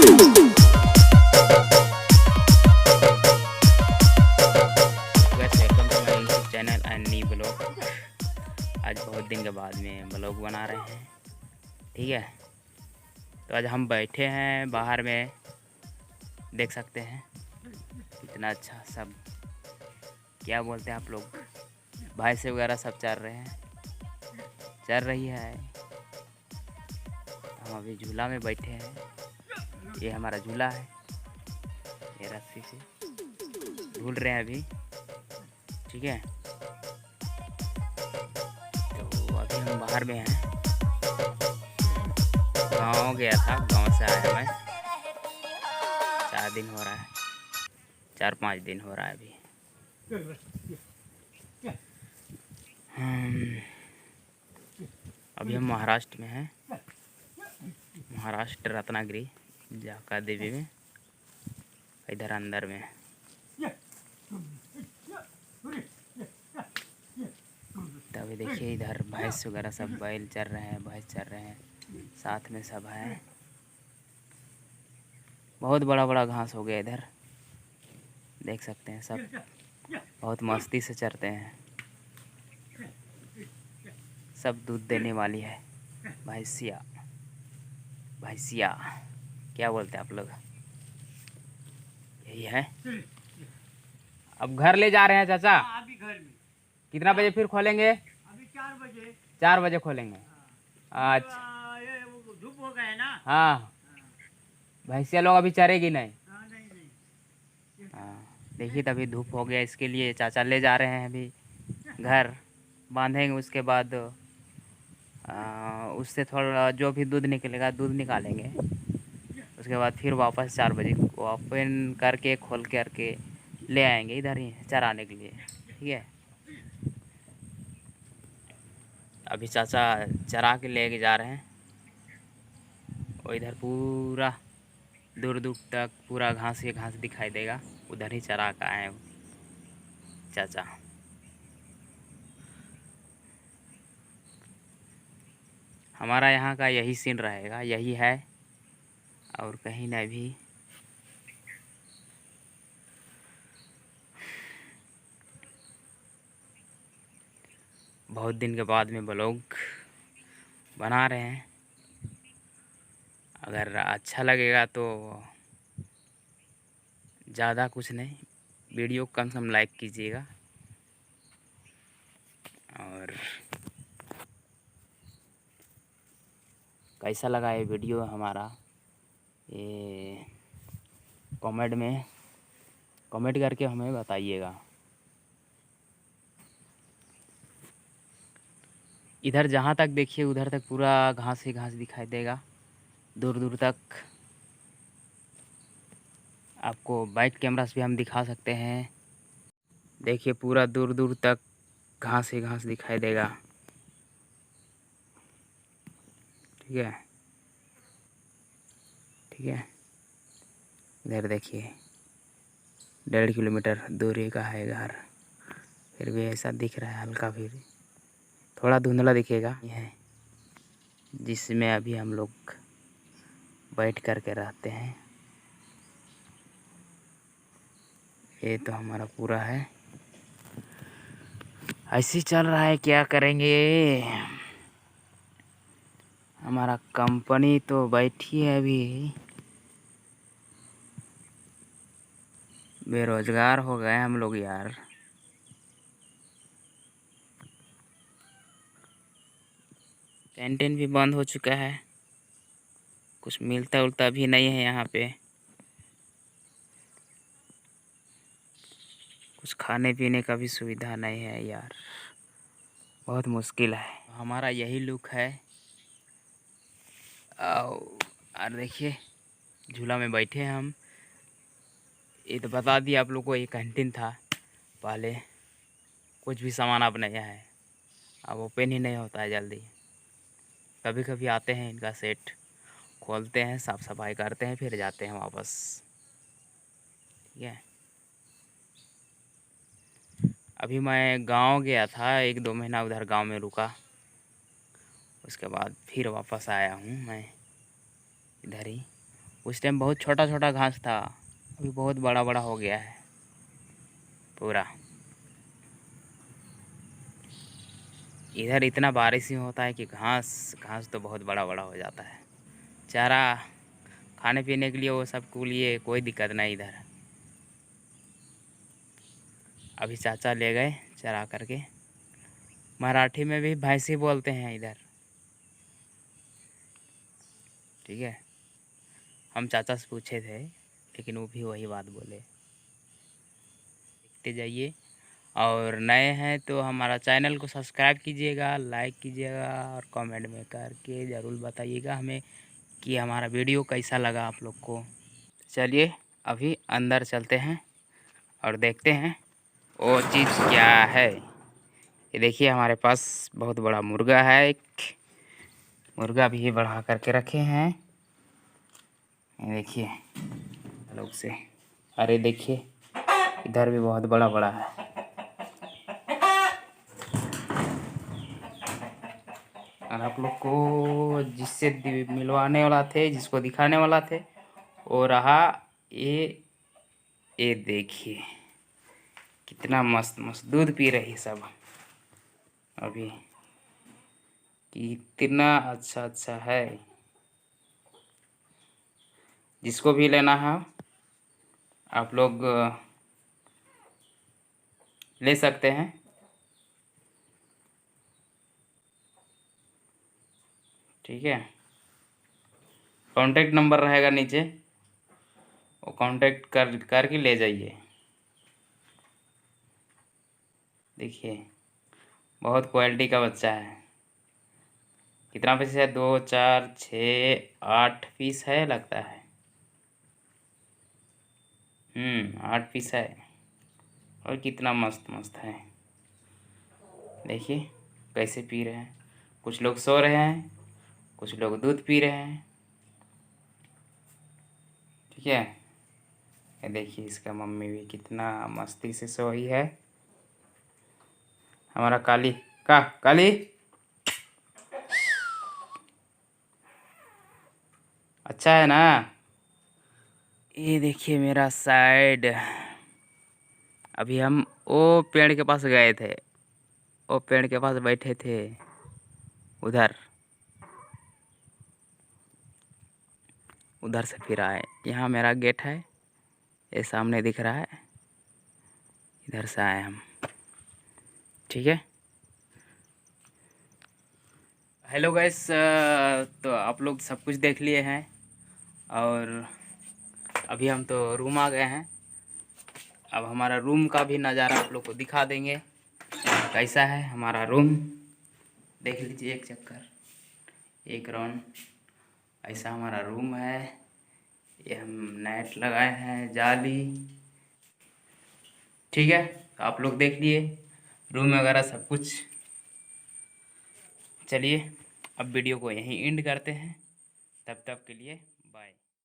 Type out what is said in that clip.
Welcome to my YouTube channel and new blog. आज बहुत दिन के बाद में ब्लॉग बना रहे हैं, ठीक है। तो आज हम बैठे हैं बाहर में, देख सकते हैं कितना अच्छा सब, क्या बोलते हैं आप लोग, भैंस वगैरह सब चल रहे हैं, चल रही है। हम अभी झूला में बैठे हैं, ये हमारा झूला है, ये रस्सी से झूल रहे हैं अभी, ठीक है। तो अभी हम बाहर में हैं, गाँव गया था, गाँव से आया मैं, 4 दिन हो रहा है, 4-5 दिन हो रहा है अभी। अभी हम महाराष्ट्र में हैं, महाराष्ट्र रत्नागिरी जाका देवी में, इधर अंदर में। तो अभी देखिए इधर भैंस वगैरह सब, बैल चर रहे हैं, भैंस चर रहे हैं, साथ में सब है। बहुत बड़ा बड़ा घास हो गया इधर, देख सकते हैं सब, बहुत मस्ती से चरते हैं। सब दूध देने वाली है भैंसिया, भैंसिया क्या बोलते हैं आप लोग, यही है। अब घर ले जा रहे हैं चाचा, अभी घर में। कितना बजे फिर खोलेंगे? अभी 4 बजे। 4 बजे खोलेंगे। अच्छा, ये वो धूप हो गया है ना। हाँ, भैंसिया लोग अभी चरेगी नहीं। हाँ, नहीं। हाँ, देखिए तभी धूप हो गया, इसके लिए चाचा ले जा रहे हैं अभी घर, बांधेंगे, उसके बाद उससे थोड़ा जो भी दूध निकलेगा दूध निकालेंगे, उसके बाद फिर वापस 4 बजे ओपन करके खोल करके ले आएंगे इधर ही चराने के लिए, ठीक है। अभी चाचा चरा के लेके जा रहे हैं, और इधर पूरा दूर दूर तक पूरा घास ही घास दिखाई देगा, उधर ही चरा का आए चाचा। हमारा यहाँ का यही सीन रहेगा, यही है और कहीं नहीं भी। बहुत दिन के बाद में ब्लॉग बना रहे हैं, अगर अच्छा लगेगा तो ज़्यादा कुछ नहीं, वीडियो कम से कम लाइक कीजिएगा, और कैसा लगा ये वीडियो हमारा, ये कमेंट करके हमें बताइएगा। इधर जहाँ तक देखिए उधर तक पूरा घास ही घास दिखाई देगा, दूर दूर तक। आपको बाइक कैमरा से भी हम दिखा सकते हैं, देखिए पूरा दूर दूर तक घास ही घास दिखाई देगा, ठीक है, ठीक है। इधर देखिए 1.5 किलोमीटर दूरी का है घर, फिर भी ऐसा दिख रहा है हल्का, फिर थोड़ा धुंधला दिखेगा, ये है जिसमें अभी हम लोग बैठ कर के रहते हैं। ये तो हमारा पूरा है, ऐसे चल रहा है, क्या करेंगे। हमारा कंपनी तो बैठी है अभी, बेरोजगार हो गए हम लोग यार। कैंटीन भी बंद हो चुका है, कुछ मिलता उलता भी नहीं है यहाँ पे, कुछ खाने पीने का भी सुविधा नहीं है यार, बहुत मुश्किल है। हमारा यही लुक है, और देखिए झूला में बैठे हैं हम। ये तो बता दिया आप लोग को, ये कैंटीन था पहले, कुछ भी सामान अब नहीं है, अब ओपन ही नहीं होता है जल्दी। कभी कभी आते हैं, इनका सेट खोलते हैं, साफ़ सफाई करते हैं, फिर जाते हैं वापस, ठीक है। अभी मैं गांव गया था, 1-2 महीना उधर गांव में रुका, उसके बाद फिर वापस आया हूँ मैं इधर ही, उस टाइम बहुत छोटा छोटा घास था, अभी बहुत बड़ा बड़ा हो गया है पूरा। इधर इतना बारिश ही होता है कि घास घास तो बहुत बड़ा बड़ा हो जाता है। चारा खाने पीने के लिए वो सब के लिए कोई दिक्कत नहीं इधर। अभी चाचा ले गए चरा करके। मराठी में भी भैंसी बोलते हैं इधर, ठीक है। हम चाचा से पूछे थे लेकिन वो भी वही बात बोले। देखते जाइए, और नए हैं तो हमारा चैनल को सब्सक्राइब कीजिएगा, लाइक कीजिएगा और कमेंट में करके ज़रूर बताइएगा हमें कि हमारा वीडियो कैसा लगा आप लोग को। चलिए अभी अंदर चलते हैं और देखते हैं वो चीज़ क्या है। ये देखिए हमारे पास बहुत बड़ा मुर्गा है, एक मुर्गा भी बढ़ा करके रखे हैं। ये देखिए लोग से, अरे देखिए इधर भी बहुत बड़ा बड़ा है। और आप लोग को जिससे मिलवाने वाला थे, जिसको दिखाने वाला थे, वो रहा ये देखिए कितना मस्त मस्त दूध पी रही सब अभी, कितना अच्छा अच्छा है। जिसको भी लेना है आप लोग ले सकते हैं, ठीक है। कॉन्टैक्ट नंबर रहेगा नीचे, वो कांटेक्ट करके ले जाइए। देखिए बहुत क्वालिटी का बच्चा है। कितना पीस है? 2 4 6 8 पीस है लगता है। 8 पीस है और कितना मस्त मस्त है। देखिए कैसे पी रहे हैं। कुछ लोग सो रहे हैं, कुछ लोग दूध पी रहे हैं, ठीक है। ये देखिए इसका मम्मी भी कितना मस्ती से सोई है। हमारा काली काली अच्छा है ना। ये देखिए मेरा साइड। अभी हम वो पेड़ के पास गए थे, वो पेड़ के पास बैठे थे उधर, उधर से फिर आए। यहाँ मेरा गेट है, ये सामने दिख रहा है, इधर से आए हम, ठीक है। हेलो गाइस, तो आप लोग सब कुछ देख लिए हैं और अभी हम तो रूम आ गए हैं। अब हमारा रूम का भी नज़ारा आप लोग को दिखा देंगे कैसा है हमारा रूम। देख लीजिए एक चक्कर, एक राउंड ऐसा हमारा रूम है। ये हम नेट लगाए हैं, जाली, ठीक है। तो आप लोग देख लिए रूम वगैरह सब कुछ। चलिए अब वीडियो को यहीं एंड करते हैं, तब तक के लिए